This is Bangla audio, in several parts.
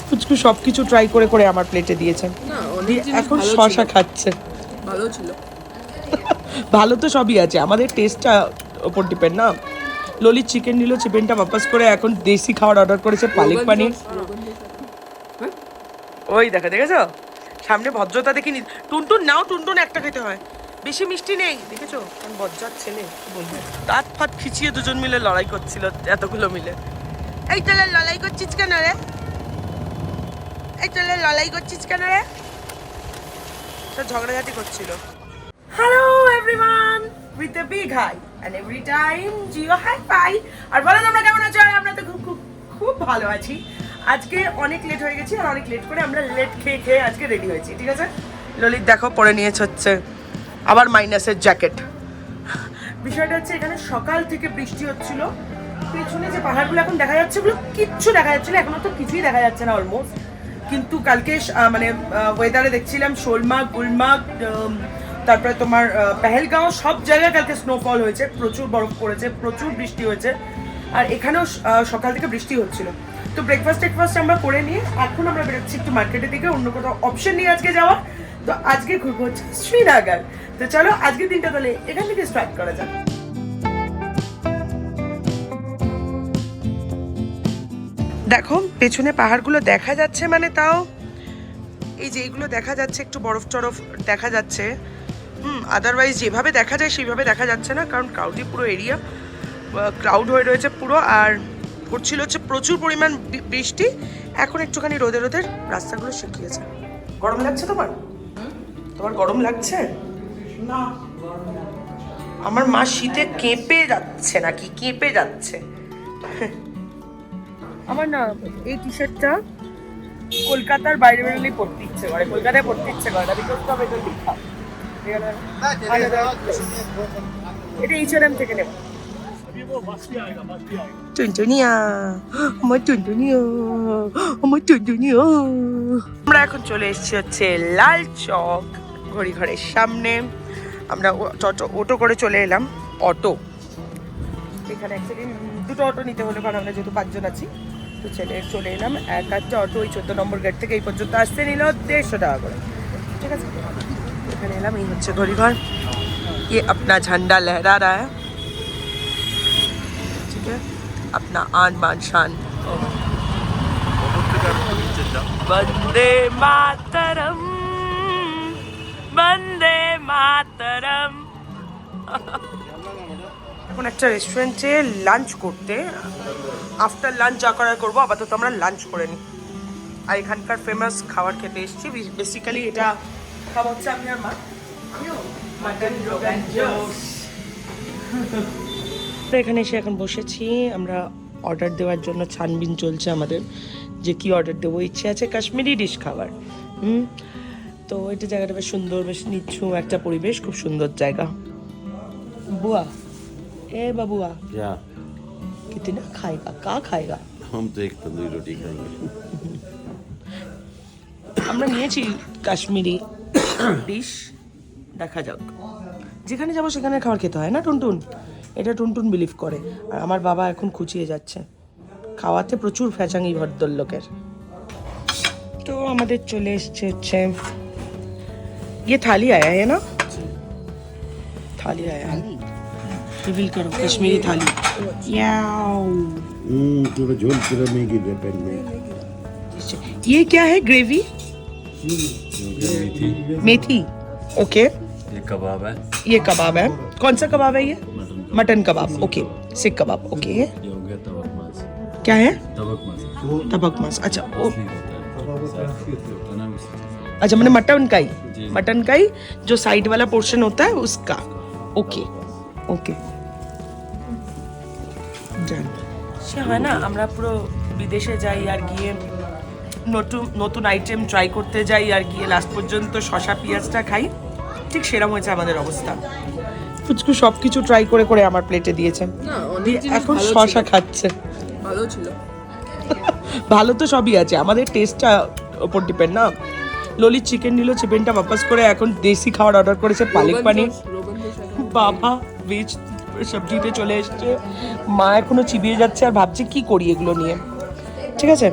পুচকু সবকিছু ট্রাই করে করে আমার প্লেটে দিয়েছে। এখন শশা খাচ্ছে। ভালো ছিল। ভালো তো সবই আছে, আমাদের টেস্টটা ওপর ডিপেন্ড না। ললিত চিকেন নিল, চিকেনটা বাপাস করে এখন দেশি খাবার অর্ডার করেছে, পালক পানির। ওই দেখেছো সামনে ভদ্রতা দেখিনি। টুনটুন নাও, টুনটুন একটা খেতে হয়, বেশি মিষ্টি নেই। দেখেছো কোন বজ্জাত ছেলে, কি বলবো। দাঁত ফাত খিচিয়ে দুজন মিলে লড়াই করছিল, এতগুলো মিলে। এই চলে লড়াই করছিস কেন রে? এই চলে লড়াই করছিস কেন রে? সব ঝগড়াঝাটি করছিল। Hello everyone, with the big high and every time Jio hi fi. আর বলো তোমরা কেমন আছো? আমরা তো খুব খুব খুব ভালো আছি। আজকে অনেক লেট হয়ে গেছি, আর অনেক লেট করে আমরা লেট খেয়ে খেয়ে আজকে রেডি হয়েছি, ঠিক আছে? ললিত দেখো পরে নিয়েছে হচ্ছে আবার মাইনাসের জ্যাকেট। বিষয়টা হচ্ছে এখানে সকাল থেকে বৃষ্টি হচ্ছিল। পেছনে যে পাহাড়গুলো এখন দেখা যাচ্ছে, ওগুলো কিচ্ছু দেখা যাচ্ছে না, এখনো তো কিছুই দেখা যাচ্ছে না অলমোস্ট। কিন্তু কালকে মানে ওয়েদারে দেখছিলাম সোলমার্গ, গুলমার্গ, তারপরে তোমার পেহেলগাঁও, সব জায়গায় কালকে স্নোফল হয়েছে, প্রচুর বরফ পড়েছে, প্রচুর বৃষ্টি হয়েছে। আর এখানেও সকাল থেকে বৃষ্টি হচ্ছিল। তো ব্রেকফাস্ট আমরা করে নিয়ে এখন আমরা বেরোচ্ছি একটু মার্কেটের দিকে, অন্য কোথাও অপশন নিয়ে আজকে যাওয়া। তো আজকে ঘুরবো হচ্ছে শ্রীনগর। তো চলো আজকের দিনটা তাহলে এখান থেকে স্টার্ট করা যাক। দেখো পেছনে পাহাড়গুলো দেখা যাচ্ছে, মানে তাও এই যে এইগুলো দেখা যাচ্ছে, একটু বরফ টরফ দেখা যাচ্ছে। আদারওয়াইজ যেভাবে দেখা যায় সেইভাবে দেখা যাচ্ছে না, কারণ ক্রাউডি পুরো এরিয়া, ক্রাউড হয়ে রয়েছে পুরো। আর পড়ছিল হচ্ছে প্রচুর পরিমাণ বৃষ্টি। এখন একটুখানি রোদে রোদের রাস্তাগুলো শুকিয়েছে। গরম লাগছে তোমার? তোমার গরম লাগছে? না, আমার মা শীতে কেঁপে যাচ্ছে, নাকি কেঁপে যাচ্ছে। আমার না এই টি শার্টটা কলকাতার বাইরে বেরোলেই পড়তে ইচ্ছে করে, কলকাতায় পড়তে ইচ্ছে করে না, বিকজ তো এটা লেখা। এটা H&M থেকে নেব। টুনটুনিয়া, আমার টুনটুনিয়া, আমার টুনটুনিয়া। আমরা এখন চলে এসেছি হচ্ছে লাল চক ঘড়িঘরের সামনে। আমরা অটো করে চলে এলাম। অটো এখানে অ্যাকচুয়ালি দুটো অটো নিতে হলো, কারণ আমরা যেহেতু 5 জন আছি। তো চলে এলাম। এক একটা অটো ওই 14 নম্বর গেট থেকে এই পর্যন্ত আসতে নিল 150 টাকা করে, ঠিক আছে? এখানে এলাম, এই হচ্ছে ঘড়িঘর। ये अपना झंडा लहरा रहा है, ठीक है, अपना आन बान शान। वंदे मातरम, वंदे मातरम। এখন একটা রেস্টুরেন্টে লাঞ্চ করতে, আফটার লাঞ্চ যা করার করবো, আপাতত আমরা লাঞ্চ করে নিই। আর এখানকার ফেমাস খাবার খেতে এসেছি। বেসিক্যালি এটা খাওয়া হচ্ছে আমি আর মা, মাটন রোগান জোশ। এখানে এসে এখন বসেছি, আমরা অর্ডার দেওয়ার জন্য ছানবিন চলছে আমাদের, যে কি অর্ডার দেবো। ইচ্ছে আছে কাশ্মীরি ডিশ খাবার। তো এটা জায়গাটা বেশ সুন্দর, বেশ নিচ্ছু একটা পরিবেশ, খুব সুন্দর জায়গা। বুয়া ए बबुआ क्या कितना खाएगा, का खाएगा? हम तो एक तंदूरी रोटी खाएंगे। আমরা নিয়েছি কাশ্মীরি ডিশ, দেখা যাক। যেখানে যাবো সেখানে খাবার খেতে হয় না টুনটুন, এটা টুনটুন বিলিভ করে। আর আমার বাবা এখন খুঁচিয়ে যাচ্ছে, খাওয়াতে প্রচুর ফ্যাচাঙি ভদ্রলোকের। তো আমাদের চলে এসছে হচ্ছে ये थाली आया है ना, थाली आया है, रिवील करो कश्मीरी थाली। याओ पूरा झोल पूरा मैगी दे पैन में। ये क्या है? ग्रेवी, मेथी, ओके। ये कबाब है, ये कबाब है। कौन सा कबाब है ये? मटन कबाब, ओके। सिख कबाब, ओके। ये हो गया तबक मांस। क्या है? तबक मांस तबक मांस, अच्छा ओ, नहीं होता है ना अच्छा मैंने मटन का ही, जी। मटन का ही जो साइड वाला पोर्शन होता है उसका, ओके ओके। সে হয় না, আমরা পুরো বিদেশে যাই আর গিয়ে নতুন নতুন আইটেম ট্রাই করতে যাই, আর গিয়ে লাস্ট পর্যন্ত শশা পেঁয়াজটা খাই, ঠিক সেরকম হয়েছে আমাদের অবস্থা। ফুচকু সব কিছু ট্রাই করে করে আমার প্লেটে দিয়েছে, এখন শশা খাচ্ছে। ভালো ছিল। ভালো তো সবই আছে, আমাদের টেস্টটা ওপর ডিপেন্ড না। ললিত চিকেন নিল, চিকেনটা বাপাস করে এখন দেশি খাবার অর্ডার করেছে, পালক পানির। বাবা ভেজ সবজিতে চলে এসছে, মা এখনো চিবিয়ে যাচ্ছে আর ভাবছে কি করি এগুলো নিয়ে, ঠিক আছে?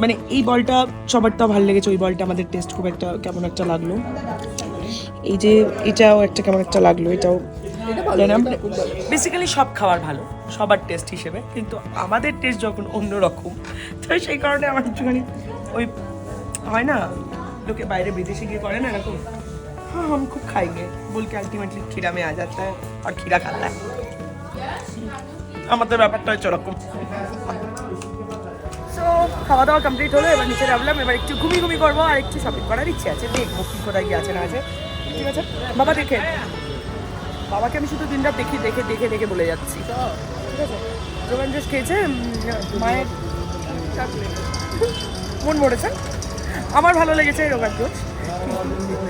মানে এই বলটা সবারটা ভালো লেগেছে, ওই বলটা আমাদের টেস্ট খুব একটা কেমন একটা লাগলো। এই যে এটাও একটা কেমন একটা লাগলো, এটাও বেসিক্যালি সব খাবার ভালো সবার টেস্ট হিসেবে, কিন্তু আমাদের টেস্ট যখন অন্যরকম, তো সেই কারণে আমার একটুখানি ওই হয় না, লোকে বাইরে বিদেশে গিয়ে করে না এরকম, হ্যাঁ আমি খুব খাইগে বলকে আলটিমেটলি খিরা মে আ যাতা হ্যায় আর খিরা খাতা হ্যায়। আমাদের ব্যাপারটা হচ্ছে ওরকম। সো খাওয়া দাওয়া কমপ্লিট হলো, এবার নিচে নামলাম, এবার একটু ঘুমি করবো আর একটু শপিং করার ইচ্ছে আছে, দেখবো কি কোথায় গিয়ে আছে না আছে। ঠিক আছে বাবা, দেখে বাবাকে আমি শুধু দিনটা দেখে দেখে দেখে দেখে বলে যাচ্ছি। ঠিক আছে রোগান জোশ খেয়েছে, মায়ের মন মরেছে, আমার ভালো লেগেছে রোগান জোশ,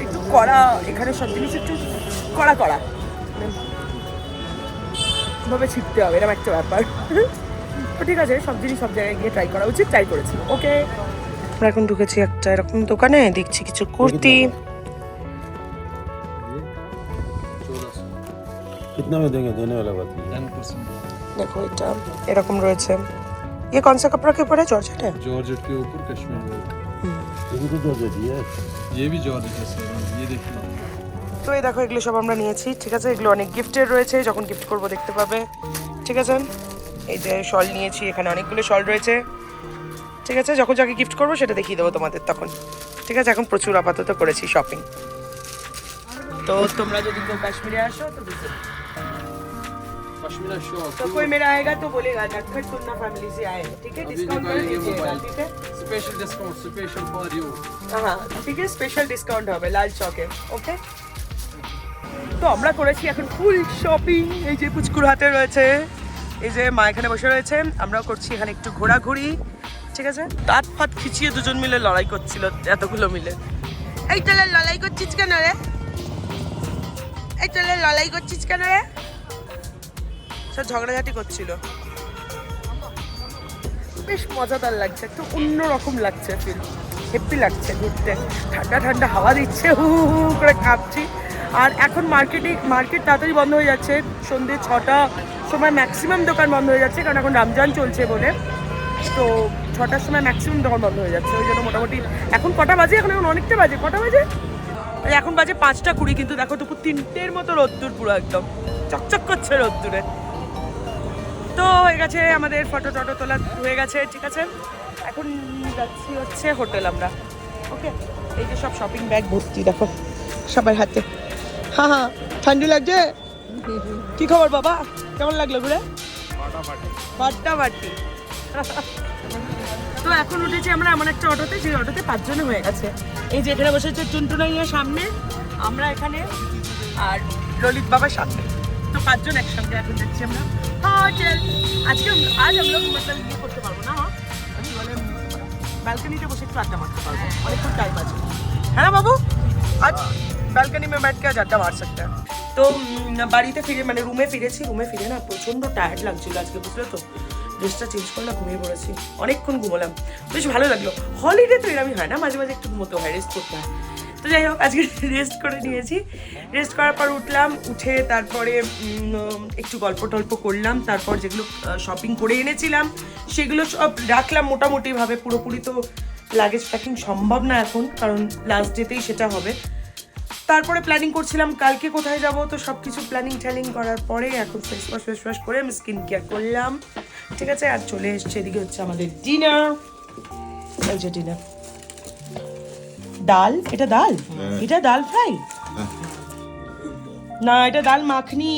একটু কড়া, এখানে সব জিনিস একটু কড়া কড়া ভাবে ছিটতে হবে, এরকম একটা ব্যাপার। তো ঠিক আছে, সব জিনিস সব জায়গায় গিয়ে ট্রাই করা উচিত, ট্রাই করেছি। ওকে, আমরা এখন ঢুকেছি একটা এরকম দোকানে, দেখছি কিছু কুর্তি। कितना में देंगे, देने वाला बात नहीं। 10%। দেখো এটা এরকম রয়েছে। ये कौन सा कपड़ा के ऊपर है, जॉर्जेट है? जॉर्जेट के ऊपर कश्मीर वर्क। ये भी तो जो देती है। ये भी जॉर्जेट है सर, ये देखिए। তো এই দেখো এগুলো সব আমরা নিয়েছি। ঠিক আছে, এগুলো অনেক গিফটের রয়েছে, যখন গিফট করবো দেখতে পাবে। ঠিক আছে, এই যে শল নিয়েছি, এখানে অনেকগুলো শল রয়েছে। ঠিক আছে, যখন যাকে গিফট করবো সেটা দেখিয়ে দেবো তোমাদের তখন। ঠিক আছে, এখন প্রচুর আপাতত করেছি শপিং। তো তোমরা যদি কেউ কাশ্মীরে আসো তো visit। पश्मीना शॉल। तो कोई मेरा आएगा तो बोलेगा नटखट सुनना फैमिली से आए हैं, ठीक है, डिस्काउंट कर दीजिएगा। ठीक है, special discount special for you. হ্যাঁ ঠিক আছে, স্পেশাল ডিসকাউন্ট হবে লাল চকে। ওকে, তো আমরা করেছি এখন ফুল শপিং। এই যে পুচকুর হাতে রয়েছে, এই যে মা এখানে বসে রয়েছে, আমরাও করছি এখানে একটু ঘোরাঘুরি। ঠিক আছে, দাঁত ফাত খিচিয়ে দুজন মিলে লড়াই করছিল, এতগুলো মিলে। এই চলে লড়াই করছিস কেন রে, এই চলে লড়াই করছিস কেন রে, সব ঝগড়াঝাটি করছিল। বেশ মজাদার লাগছে, একটু অন্যরকম লাগছে, ফিল হ্যাপি লাগছে ঘুরতে, ঠান্ডা ঠান্ডা হাওয়া দিচ্ছে, হু হু করে কাঁপছি। আর এখন মার্কেট তাড়াতাড়ি বন্ধ হয়ে যাচ্ছে, সন্ধ্যে 6টা সময় ম্যাক্সিমাম দোকান বন্ধ হয়ে যাচ্ছে, কারণ এখন রমজান চলছে বলে। তো 6টার সময় ম্যাক্সিমাম দোকান বন্ধ হয়ে যাচ্ছে, ওই জন্য মোটামুটি এখন কটা বাজে, এখন অনেকটা বাজে, কটা বাজে এখন বাজে 5টা20, কিন্তু দেখো দুপুর 3টের মতো রোদ্দুর, পুরো একদম চকচক করছে রোদ্দুরে। তো হয়ে গেছে আমাদের ফটো টটো তোলা হয়ে গেছে। ঠিক আছে, এখন যাচ্ছি হচ্ছে হোটেল আমরা। ওকে, এই যে সব শপিং ব্যাগ ভর্তি দেখো সবার হাতে। হ্যাঁ হ্যাঁ, ঠান্ডা লাগছে। কি খবর বাবা, কেমন লাগলো ঘুরে? ফাটাফাটি। তো এখন উঠেছি আমরা এমন একটা অটোতে, যে অটোতে 5 জন হয়ে গেছে। এই যে এখানে বসেছে টুনটুনাইয়ের সামনে, আমরা এখানে, আর ললিত বাবার সাথে। তো 5 জন একসঙ্গে এখন যাচ্ছি আমরা হোটেল। আজ हम लोग मतलब ये করতে পারবো না, আমি বলে ব্যালকনিতে বসে একটু আড্ডা মারতে পারবো, অনেকক্ষণ টাইম আছে। হ্যাঁ বাবু, আজ ব্যালকনি में बैठ के आज আড্ডা মার सकते हैं। তো বাড়িতে ফিরে মানে রুমে ফিরে না প্রচন্ড টায়ার্ড লাগছিল আজকে, বুঝলে তো। ড্রেসটা চেঞ্জ করলাম, ঘুমিয়ে পড়েছি, অনেকক্ষণ ঘুমোলাম, বেশ ভালো লাগলো। হলিডে তো এরকমই হয় না, মাঝে মাঝে একটু ঘুমোতে হয়, রেস্ট করতে হয়। তো যাই হোক, আজকে রেস্ট করে নিয়েছি। রেস্ট করার পর উঠলাম, উঠে তারপরে একটু গল্প টল্প করলাম, তারপর যেগুলো শপিং করে এনেছিলাম সেগুলো সব রাখলাম মোটামুটিভাবে। পুরোপুরি তো লাগেজ প্যাকিং সম্ভব না এখন, কারণ লাস্ট ডেতেই সেটা হবে। তারপরে প্ল্যানিং করছিলাম কালকে কোথায় যাব, তো সব কিছু প্ল্যানিং ট্যানিং করার পরে এখন ফেস ওয়াশ করে আমি স্কিন কেয়ার করলাম। ঠিক আছে, আর চলে এসছে এদিকে হচ্ছে আমাদের ডিনার। এই যে ডিনার, ডাল, এটা ডাল, এটা ডাল ফ্রাই না, এটা ডাল মাখনি।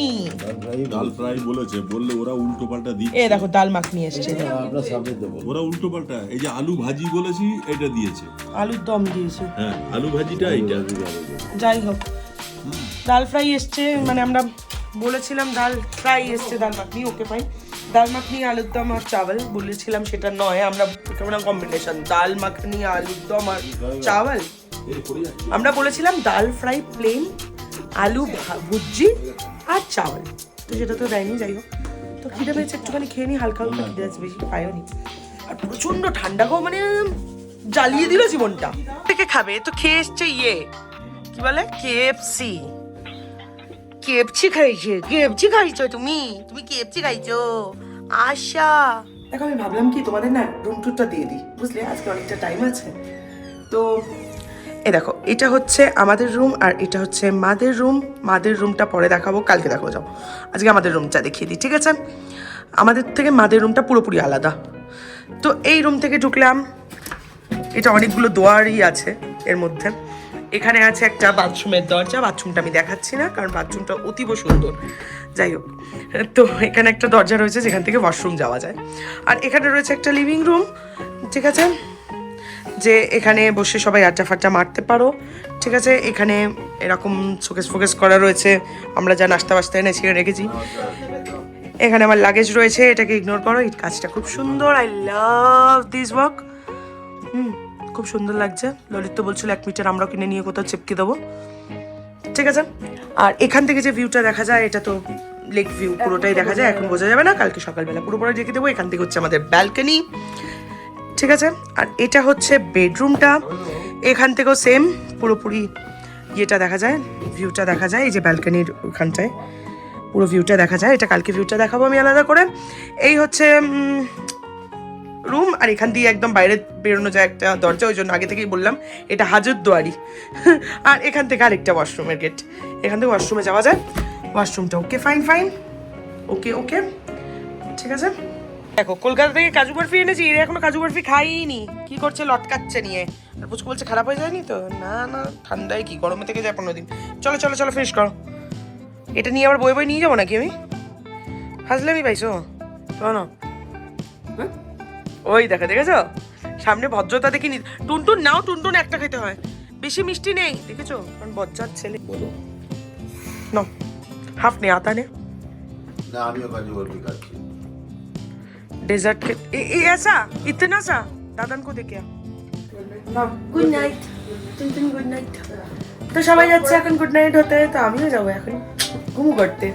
ডাল ফ্রাই বলেছে, বললে ওরা উল্টো পাল্টা দিচ্ছে। এ দেখো ডাল মাখনি এসছে, আপনার সামনে দেবো। ওরা উল্টো পাল্টা, এই যে আলু ভাজি বলেছি এটা দিয়েছে। আলুর দম দিয়েছে। হ্যাঁ, আলু ভাজিটা এইটা। যাই হোক, ডাল ফ্রাই এসছে, মানে আমরা বলেছিলাম ডাল ফ্রাই এসছে, ডাল মাখনি। ওকে ফাইন, ডাল মাখনি আলুর দম আর চাওয়াল বলেছিলাম, সেটা নয়। আমরা কেমন কম্বিনেশন, ডাল মাখনি আলুর দম আর চাওয়াল। আমরা বলেছিলাম ডাল ফ্রাই প্লেন, আলু ভুজি আর চাওয়াল, তো সেটা তো দেয়নি। যাই হোক, তো খিদে পেয়েছে, একটুখানি খেয়ে নি, হালকা হালকা খিদে আছে, বেশি পাইওনি। আর প্রচন্ড ঠান্ডা গো, মানে জ্বালিয়ে দিল জীবনটা। থেকে খাবে তো খেয়ে এসছে ইয়ে কি বলে কেএফসি। কেএফসি খাইছো তুমি? তুমি কেএফসি খাইছো? আশা দেখো আমি ভাবলাম কি তোমাদের না রুম টুরটা দিয়ে দিই, বুঝলে আজকে অনেকটা টাইম আছে। তো এ দেখো, এটা হচ্ছে আমাদের রুম আর এটা হচ্ছে মাদের রুম। মাদের রুমটা পরে দেখাবো, কালকে দেখাবো, যাও আজকে আমাদের রুমটা দেখিয়ে দিই, ঠিক আছে? আমাদের থেকে মাদের রুমটা পুরোপুরি আলাদা। তো এই রুম থেকে ঢুকলাম, এটা অনেকগুলো দোয়ারই আছে এর মধ্যে। এখানে আছে একটা বাথরুমের দরজা, বাথরুমটা আমি দেখাচ্ছি না কারণ বাথরুমটা অতীব সুন্দর। যাই হোক, তো এখানে একটা দরজা রয়েছে যেখান থেকে ওয়াশরুম যাওয়া যায়। আর এখানে রয়েছে একটা লিভিং রুম, ঠিক আছে, যে এখানে বসে সবাই আড্ডা ফাড্ডা মারতে পারো, ঠিক আছে? এখানে এরকম শোকেস ফোকেস করা রয়েছে, আমরা যা নাস্তা বাস্তা এনেছি রেখেছি। এখানে আমার লাগেজ রয়েছে, এটাকে ইগনোর করো। এই কাজটা খুব সুন্দর, আই লাভ দিস ওয়ার্ক। খুব সুন্দর লাগছে। ললিত তো বলছিল 1 মিটার আমরাও কিনে নিয়ে কোথাও চিপকে দেবো, ঠিক আছে? আর এখান থেকে যে ভিউটা দেখা যায়, এটা তো লেক ভিউ, পুরোটাই দেখা যায়, এখন বোঝা যাবে না, কালকে সকালবেলা পুরোপুরি দেখে দেবো। এখান থেকে হচ্ছে আমাদের ব্যালকনি, ঠিক আছে? আর এটা হচ্ছে বেডরুমটা, এখান থেকেও সেম পুরোপুরি ইয়েটা দেখা যায়, ভিউটা দেখা যায়। এই যে ব্যালকনির ওখানটায় পুরো ভিউটা দেখা যায়, এটা কালকে ভিউটা দেখাবো আমি আলাদা করে। এই হচ্ছে রুম, আর এখান দিয়ে একদম বাইরে বেরোনো যায় একটা দরজা, ওই জন্য আগে থেকেই বললাম এটা হাজতদুয়ারি। আর এখান থেকে আরেকটা ওয়াশরুমের গেট, এখান থেকে ওয়াশরুমে যাওয়া যায়। ওয়াশরুমটা ওকে, ফাইন ফাইন, ওকে ওকে, ঠিক আছে। দেখো কলকাতা থেকে কাজু বরফি এনেছি, এরা এখনো কাজু বরফি খাইনি, কি করছে লটকাচ্ছে নিয়ে। আর পুচকু বলছে খারাপ হয়ে যায়নি তো? না না, ঠান্ডায় কি, গরমে থেকে যায় 15 দিন। চলো চলো চলো ফিনিশ করো। এটা নিয়ে আবার বই বই নিয়ে যাবো নাকি আমি? হাসলামই পাইছো শোনো, ওই দেখো, দেখেছো সামনে ভদ্রতা দেখিনি। টুনটুন নাও, টুনটুন একটা খেতে হয়, বেশি মিষ্টি নেই, দেখেছো, কারণ বজ্জাত ছেলে। बोलो नो हाफ नहीं आता ने ना आमियों का जोर भी खाती है। डेजर्ट के ऐसा इतना सा दादन को दे क्या গুড নাইট টুনটুন, গুড নাইট। তো সবাই যাচ্ছে এখন গুড নাইট হতে, তো আমিও যাবো এখন ঘুমু করতে।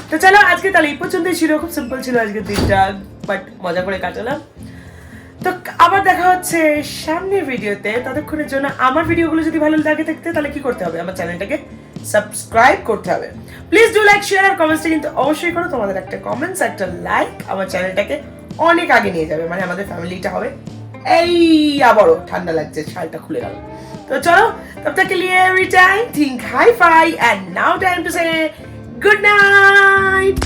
তো চলো আজকে তাহলে এই পর্যন্তই ছিল, খুব সিম্পল ছিল আজকে দিনটা, বাট মজা করে কাটালাম। তো আবার দেখা হচ্ছে সামনের ভিডিওতে, ততক্ষণের জন্য আমার ভিডিওগুলো যদি ভালো লাগে থাকতে তাহলে কি করতে হবে, আমার চ্যানেলটাকে সাবস্ক্রাইব করতে হবে। প্লিজ ডু লাইক, শেয়ার আর কমেন্টসটা কিন্তু অবশ্যই করো। তোমাদের একটা কমেন্টস, একটা লাইক আমার চ্যানেলটাকে অনেক আগে নিয়ে যাবে, মানে আমাদের ফ্যামিলিটা হবে এই আবারও। ঠান্ডা লাগছে, শালটা খুলে গেল। তো চলো, তব তক के लिए every time think high five and now time to say good night.